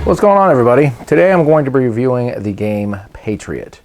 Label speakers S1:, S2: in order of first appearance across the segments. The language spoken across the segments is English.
S1: What's going on, everybody? Today I'm going to be reviewing the game Patriot.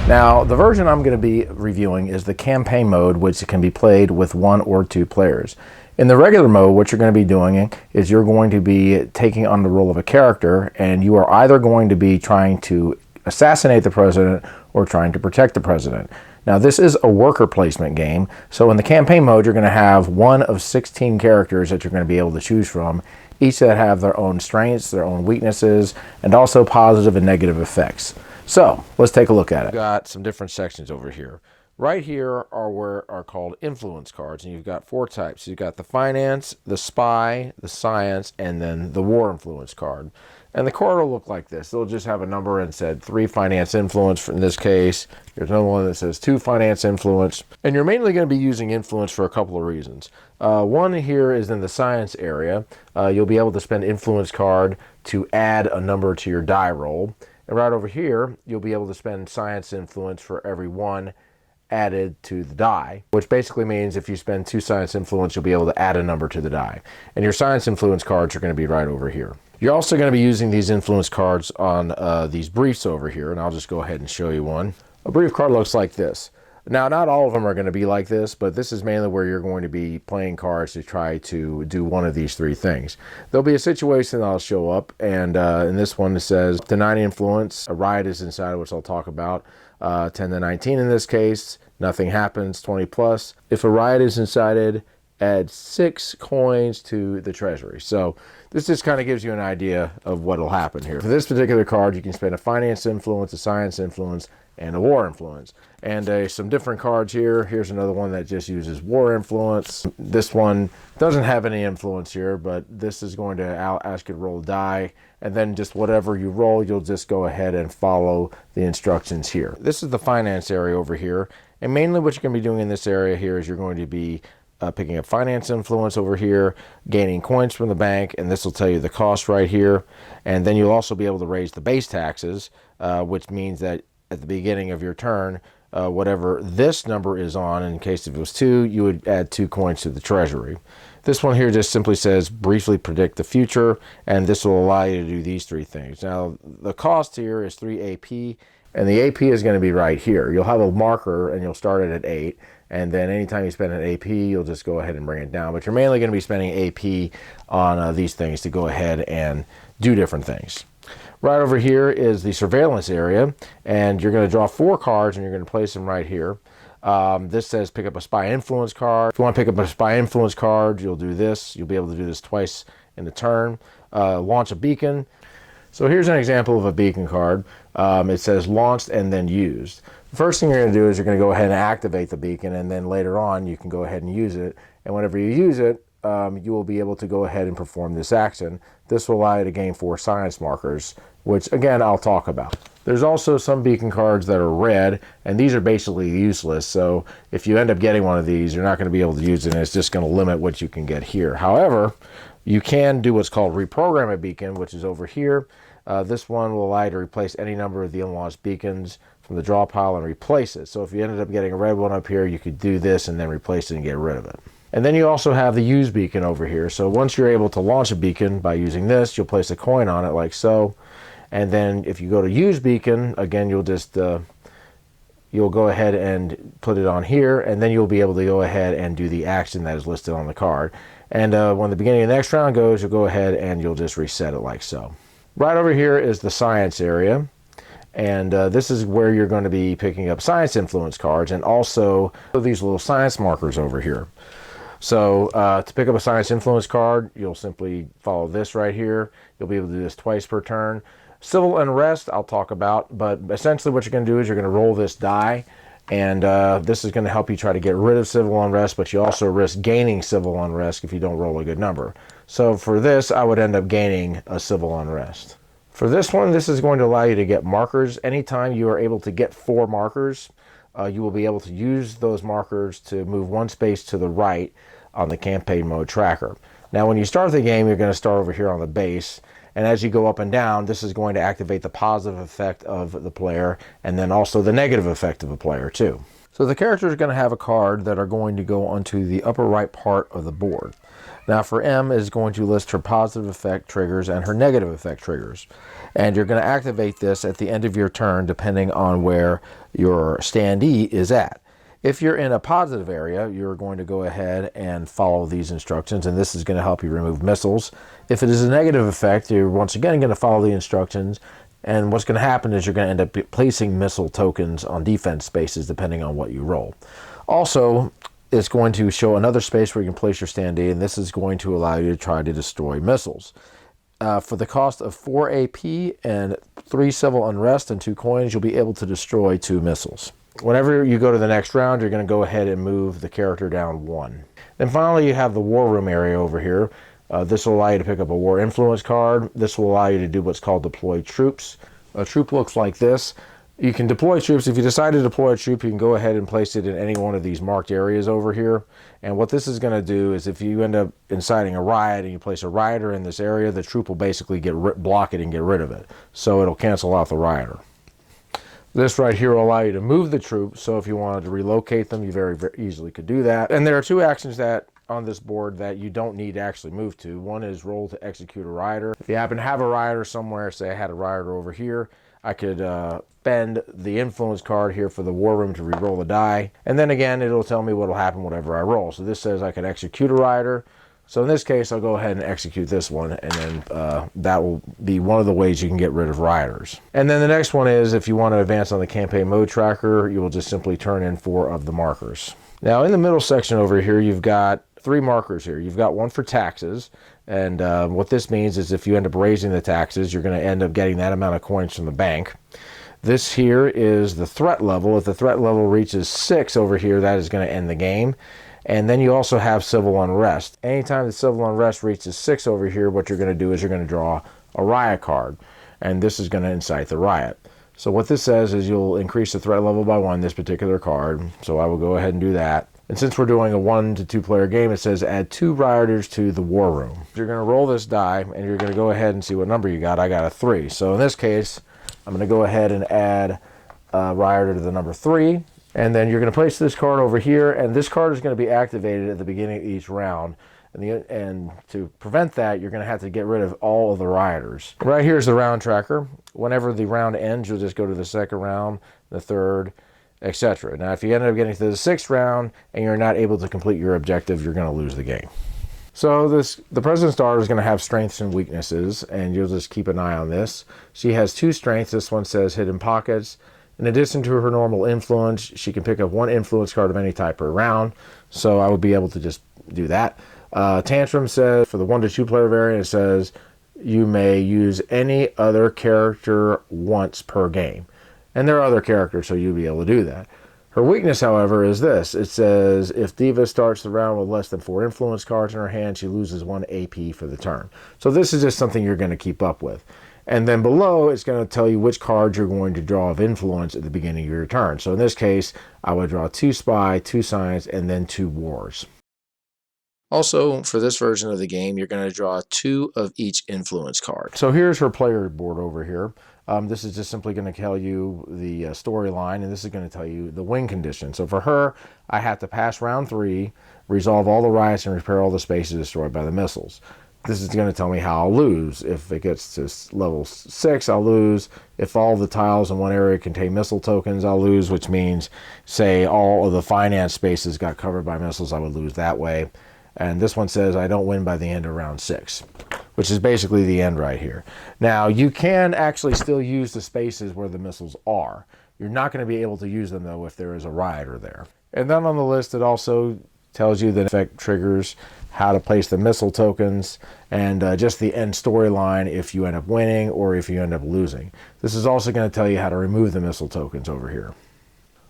S1: Now, the version I'm going to be reviewing is the campaign mode, which can be played with 1 or 2 players. In the regular mode, what you're going to be doing is you're going to be taking on the role of a character, and you are either going to be trying to assassinate the president or trying to protect the president. Now, this is a worker placement game, so in the campaign mode, you're going to have one of 16 characters that you're going to be able to choose from, each that have their own strengths, their own weaknesses, and also positive and negative effects. So, let's take a look at it. We've got some different sections over here. Right here are called influence cards, and you've got 4 types. You've got the finance, the spy, the science, and then the war influence card. And the card will look like this. It'll just have a number and said 3 finance influence in this case. There's another one that says 2 finance influence. And you're mainly going to be using influence for a couple of reasons. One here is in the science area. You'll be able to spend influence card to add a number to your die roll. And right over here, you'll be able to spend science influence for every 1 added to the die, which basically means if you spend 2 science influence, you'll be able to add a number to the die. And your science influence cards are going to be right over here. You're also going to be using these influence cards on these briefs over here, and I'll just go ahead and show you one. A brief card looks like this. Now, not all of them are going to be like this, but this is mainly where you're going to be playing cards to try to do one of these 3 things. There'll be a situation that'll show up, and in this one it says to 9 influence, a riot is inside, which I'll talk about. 10 to 19 in this case, nothing happens, 20 plus. If a riot is incited, add 6 coins to the treasury. So this just kind of gives you an idea of what will happen here. For this particular card, you can spend a finance influence, a science influence, and a war influence. And some different cards here. Here's another one that just uses war influence. This one doesn't have any influence here, but this is going to ask you to roll a die, and then just whatever you roll, you'll just go ahead and follow the instructions here. This is the finance area over here, and mainly what you're going to be doing in this area here is you're going to be picking up finance influence over here, gaining coins from the bank, and this will tell you the cost right here. And then you'll also be able to raise the base taxes, which means that at the beginning of your turn, whatever this number is on, in case if it was 2, you would add 2 coins to the treasury. This one here just simply says briefly predict the future, and this will allow you to do these 3 things. Now, the cost here is 3 AP, and the AP is going to be right here. You'll have a marker, and you'll start it at 8, and then anytime you spend an AP, you'll just go ahead and bring it down. But you're mainly going to be spending AP on these things to go ahead and do different things. Right over here is the surveillance area, and you're going to draw 4 cards, and you're going to place them right here. This says pick up a spy influence card. If you want to pick up a spy influence card, you'll do this. You'll be able to do this twice in the turn. Launch a beacon. So here's an example of a beacon card. It says launched and then used. The first thing you're going to do is you're going to go ahead and activate the beacon, and then later on you can go ahead and use it. And whenever you use it, you will be able to go ahead and perform this action. This will allow you to gain 4 science markers, which again I'll talk about. There's also some beacon cards that are red, and these are basically useless. So if you end up getting one of these, you're not going to be able to use it, and it's just going to limit what you can get here. However, you can do what's called reprogram a beacon, which is over here. This one will allow you to replace any number of the unlaunched beacons from the draw pile and replace it. So if you ended up getting a red one up here, you could do this and then replace it and get rid of it. And then you also have the use beacon over here. So once you're able to launch a beacon by using this, you'll place a coin on it like so. And then if you go to use beacon, again, you'll just you'll go ahead and put it on here, and then you'll be able to go ahead and do the action that is listed on the card. And when the beginning of the next round goes, you'll go ahead and you'll just reset it like so. Right over here is the science area, and this is where you're going to be picking up science influence cards, and also these little science markers over here. So to pick up a science influence card, you'll simply follow this right here. You'll be able to do this twice per turn. Civil unrest I'll talk about, but essentially what you're going to do is you're going to roll this die, and this is going to help you try to get rid of civil unrest, but you also risk gaining civil unrest if you don't roll a good number. So for this, I would end up gaining a civil unrest. For this one, this is going to allow you to get markers. Anytime you are able to get 4 markers, you will be able to use those markers to move 1 space to the right on the campaign mode tracker. Now when you start the game, you're going to start over here on the base, and as you go up and down, this is going to activate the positive effect of the player, and then also the negative effect of the player too. So the character is going to have a card that are going to go onto the upper right part of the board. Now for M is going to list her positive effect triggers and her negative effect triggers. And you're going to activate this at the end of your turn depending on where your standee is at. If you're in a positive area, you're going to go ahead and follow these instructions, and this is going to help you remove missiles. If it is a negative effect, you're once again going to follow the instructions, and what's going to happen is you're going to end up placing missile tokens on defense spaces depending on what you roll. Also, it's going to show another space where you can place your standee, and this is going to allow you to try to destroy missiles. For the cost of 4 AP and 3 civil unrest and 2 coins, you'll be able to destroy 2 missiles. Whenever you go to the next round, you're going to go ahead and move the character down 1. Then finally, you have the war room area over here. This will allow you to pick up a war influence card. This will allow you to do what's called deploy troops. A troop looks like this. You can deploy troops. If you decide to deploy a troop, you can go ahead and place it in any one of these marked areas over here. And what this is going to do is if you end up inciting a riot and you place a rioter in this area, the troop will basically block it and get rid of it. So it'll cancel out the rioter. This right here will allow you to move the troops, so if you wanted to relocate them, you very easily could do that. And there are 2 actions that on this board that you don't need to actually move to. One is roll to execute a rioter. If you happen to have a rioter somewhere, say I had a rioter over here, I could spend the influence card here for the war room to re-roll the die. And then again, it'll tell me what will happen whatever I roll. So this says I could execute a rioter. So in this case, I'll go ahead and execute this one, and then that will be one of the ways you can get rid of rioters. And then the next one is if you want to advance on the campaign mode tracker, you will just simply turn in 4 of the markers. Now in the middle section over here, you've got 3 markers here. You've got one for taxes, and what this means is if you end up raising the taxes, you're going to end up getting that amount of coins from the bank. This here is the threat level. If the threat level reaches 6 over here, that is going to end the game. And then you also have civil unrest. Anytime the civil unrest reaches 6 over here, what you're going to do is you're going to draw a riot card. And this is going to incite the riot. So what this says is you'll increase the threat level by 1, this particular card. So I will go ahead and do that. And since we're doing a 1 to 2 player game, it says add 2 rioters to the war room. You're going to roll this die, and you're going to go ahead and see what number you got. I got a 3. So in this case, I'm going to go ahead and add a rioter to the number 3. And then you're going to place this card over here, and this card is going to be activated at the beginning of each round. And to prevent that, you're going to have to get rid of all of the rioters. Right here is the round tracker. Whenever the round ends, you'll just go to the second round, the third, etc. Now, if you end up getting to the 6th round and you're not able to complete your objective, you're going to lose the game. So the President's Daughter is going to have strengths and weaknesses, and you'll just keep an eye on this. She has 2 strengths. This one says hidden pockets. In addition to her normal influence, she can pick up 1 influence card of any type per round, so I would be able to just do that. Tantrum says, for the 1 to 2 player variant, it says you may use any other character once per game. And there are other characters, so you'll be able to do that. Her weakness, however, is this. It says if Diva starts the round with less than 4 influence cards in her hand, she loses 1 AP for the turn. So this is just something you're going to keep up with. And then below, it's going to tell you which cards you're going to draw of influence at the beginning of your turn. So in this case, I would draw 2 spy, 2 science, and then 2 wars. Also, for this version of the game, you're going to draw 2 of each influence card. So here's her player board over here. This is just simply going to tell you the storyline, and this is going to tell you the win condition. So for her, I have to pass round 3, resolve all the riots, and repair all the spaces destroyed by the missiles. This is going to tell me how I'll lose. If it gets to level 6, I'll lose. If all the tiles in one area contain missile tokens, I'll lose, which means, say, all of the finance spaces got covered by missiles, I would lose that way. And this one says I don't win by the end of round 6, which is basically the end right here. Now, you can actually still use the spaces where the missiles are. You're not going to be able to use them, though, if there is a rioter there. And then on the list, it also tells you the effect triggers, how to place the missile tokens, and just the end storyline if you end up winning or if you end up losing. This is also going to tell you how to remove the missile tokens over here.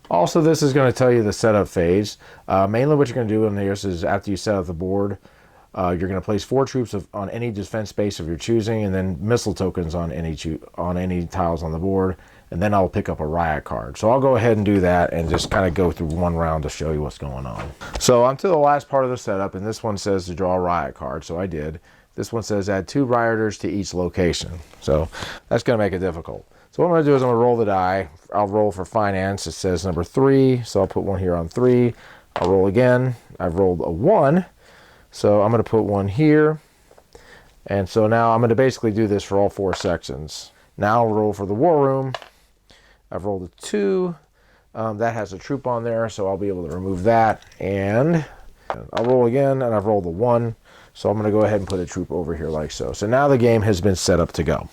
S1: Also, this is going to tell you the setup phase. Mainly what you're going to do in this is after you set up the board, you're going to place 4 troops on any defense space of your choosing, and then missile tokens on any tiles on the board, and then I'll pick up a riot card. So I'll go ahead and do that and just kind of go through one round to show you what's going on. So I'm to the last part of the setup, and this one says to draw a riot card, so I did. This one says add 2 rioters to each location. So that's going to make it difficult. So what I'm going to do is I'm going to roll the die. I'll roll for finance. It says number 3, so I'll put one here on 3. I'll roll again. I've rolled a 1, so I'm going to put one here. And so now I'm going to basically do this for all 4 sections. Now I'll roll for the war room. I've rolled a 2. That has a troop on there, so I'll be able to remove that. And I'll roll again, and I've rolled a 1. So I'm going to go ahead and put a troop over here like so. So now the game has been set up to go.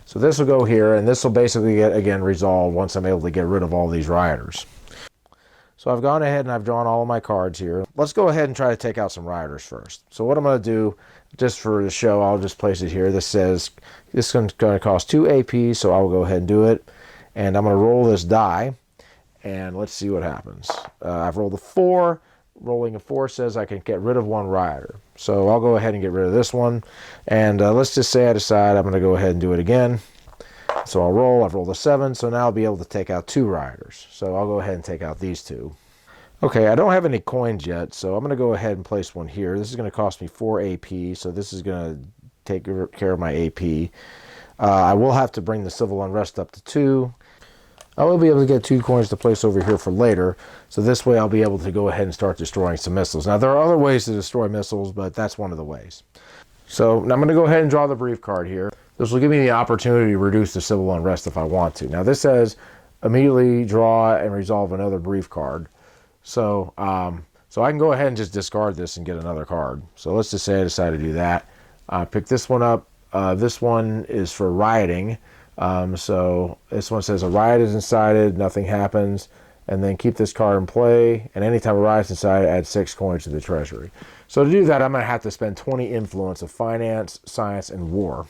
S1: So this will go here, and this will basically get, again, resolved once I'm able to get rid of all these rioters. So I've gone ahead and I've drawn all of my cards here. Let's go ahead and try to take out some rioters first. So what I'm going to do, just for the show, I'll just place it here. This says this is going to cost 2 AP, so I'll go ahead and do it. And I'm going to roll this die, and let's see what happens. I've rolled a 4. Rolling a 4 says I can get rid of 1 rioter. So I'll go ahead and get rid of this one. And let's just say I decide I'm going to go ahead and do it again. So I'll roll. I've rolled a 7, so now I'll be able to take out 2 rioters. So I'll go ahead and take out these 2. Okay, I don't have any coins yet, so I'm going to go ahead and place one here. This is going to cost me 4 AP, so this is going to take care of my AP. I will have to bring the civil unrest up to 2. I will be able to get 2 coins to place over here for later, so this way I'll be able to go ahead and start destroying some missiles. Now, there are other ways to destroy missiles, but that's one of the ways. So now I'm going to go ahead and draw the brief card here. This will give me the opportunity to reduce the civil unrest if I want to. Now, this says immediately draw and resolve another brief card. So, so I can go ahead and just discard this and get another card. So let's just say I decide to do that. Pick this one up. This one is for rioting. So this one says a riot is incited, nothing happens, and then keep this card in play, and anytime a riot is incited, add 6 coins to the treasury. So to do that, I'm going to have to spend 20 influence of finance, science, and war.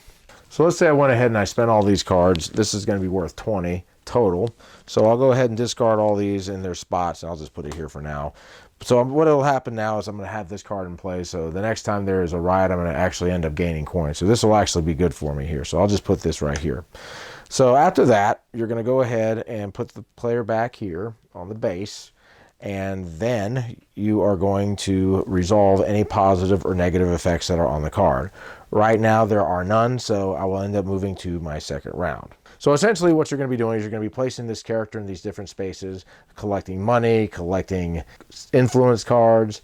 S1: So let's say I went ahead and I spent all these cards. This is going to be worth 20 total. So I'll go ahead and discard all these in their spots, and I'll just put it here for now. So what will happen now is I'm going to have this card in play, so the next time there is a riot, I'm going to actually end up gaining coins. So this will actually be good for me here. So I'll just put this right here. So after that, you're going to go ahead and put the player back here on the base, and then you are going to resolve any positive or negative effects that are on the card. Right now, there are none, so I will end up moving to my second round. So essentially what you're going to be doing is you're going to be placing this character in these different spaces, collecting money, collecting influence cards,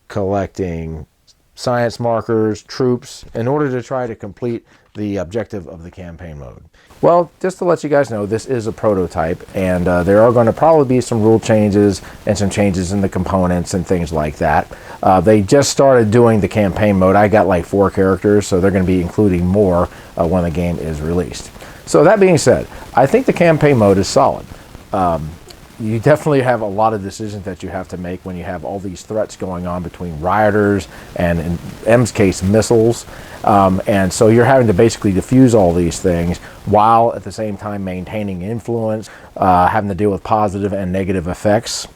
S1: collecting science markers, troops, in order to try to complete the objective of the campaign mode. Well, just to let you guys know, this is a prototype, and there are going to probably be some rule changes and some changes in the components and things like that. They just started doing the campaign mode. I got like 4 characters, so they're going to be including more when the game is released. So that being said, I think the campaign mode is solid. You definitely have a lot of decisions that you have to make when you have all these threats going on between rioters and, in M's case, missiles. And so you're having to basically diffuse all these things while at the same time maintaining influence, having to deal with positive and negative effects.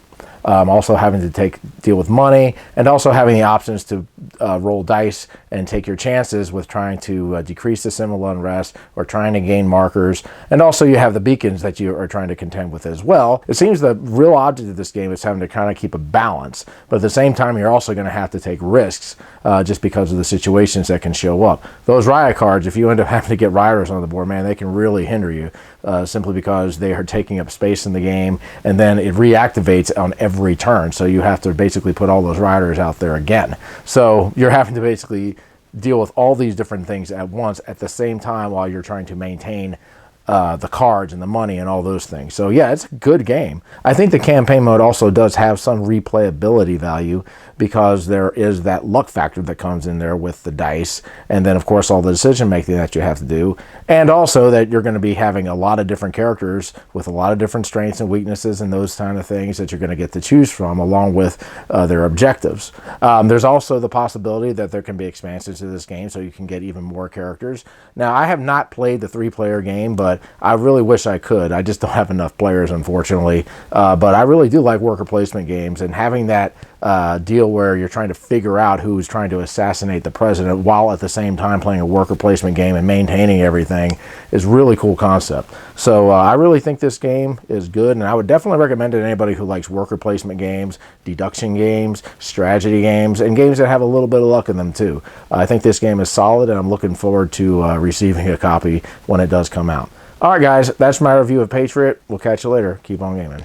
S1: Also having to deal with money, and also having the options to roll dice and take your chances with trying to decrease the civil unrest or trying to gain markers. And also you have the beacons that you are trying to contend with as well. It seems the real object of this game is having to kind of keep a balance, but at the same time you're also going to have to take risks just because of the situations that can show up. Those riot cards, if you end up having to get rioters on the board, man, they can really hinder you simply because they are taking up space in the game, and then it reactivates on every turn, so you have to basically put all those riders out there again. So you're having to basically deal with all these different things at once at the same time while you're trying to maintain the cards and the money and all those things. So yeah, it's a good game. I think the campaign mode also does have some replayability value because there is that luck factor that comes in there with the dice, and then of course all the decision making that you have to do, and also that you're going to be having a lot of different characters with a lot of different strengths and weaknesses and those kind of things that you're going to get to choose from along with their objectives. There's also the possibility that there can be expansions to this game, so you can get even more characters. Now, I have not played the 3-player game, but I really wish I could. I just don't have enough players, unfortunately. But I really do like worker placement games, and having that deal where you're trying to figure out who's trying to assassinate the president while at the same time playing a worker placement game and maintaining everything is really cool concept. So I really think this game is good, and I would definitely recommend it to anybody who likes worker placement games, deduction games, strategy games, and games that have a little bit of luck in them too. I think this game is solid, and I'm looking forward to receiving a copy when it does come out. All right, guys, that's my review of Patriot. We'll catch you later. Keep on gaming.